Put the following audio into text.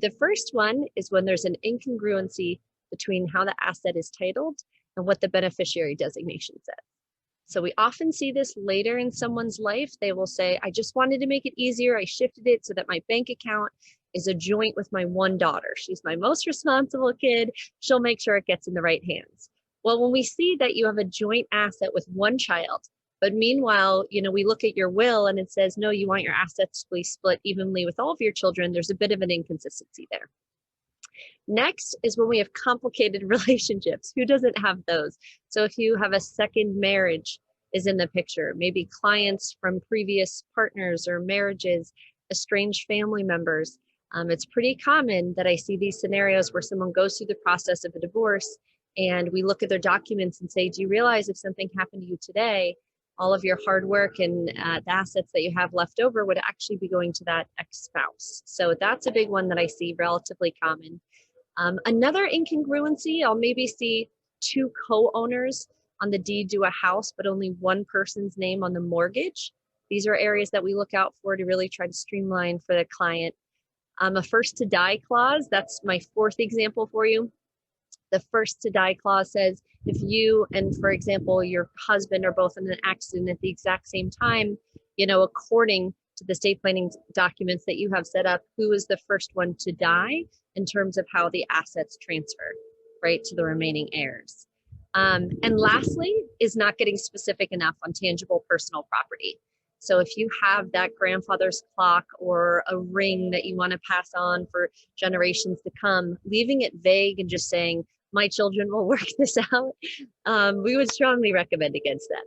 The first one is when there's an incongruency between how the asset is titled and what the beneficiary designation says. So we often see this later in someone's life. They will say, I just wanted to make it easier. I shifted it so that my bank account is a joint with my one daughter. She's my most responsible kid. She'll make sure it gets in the right hands. Well, when we see that you have a joint asset with one child, but meanwhile, we look at your will and it says, no, you want your assets to be split evenly with all of your children. There's a bit of an inconsistency there. Next is when we have complicated relationships. Who doesn't have those? So if you have a second marriage is in the picture, maybe clients from previous partners or marriages, estranged family members, it's pretty common that I see these scenarios where someone goes through the process of a divorce and we look at their documents and say, do you realize if something happened to you today, all of your hard work and the assets that you have left over would actually be going to that ex-spouse. So that's a big one that I see relatively common. Another incongruency, I'll maybe see two co-owners on the deed to a house, but only one person's name on the mortgage. These are areas that we look out for to really try to streamline for the client. A first to die clause, that's my fourth example for you. The first to die clause says if you and, for example, your husband are both in an accident at the exact same time, according to the estate planning documents that you have set up, who is the first one to die in terms of how the assets transfer, right, to the remaining heirs. And lastly is not getting specific enough on tangible personal property. So if you have that grandfather's clock or a ring that you want to pass on for generations to come, leaving it vague and just saying, my children will work this out, we would strongly recommend against that.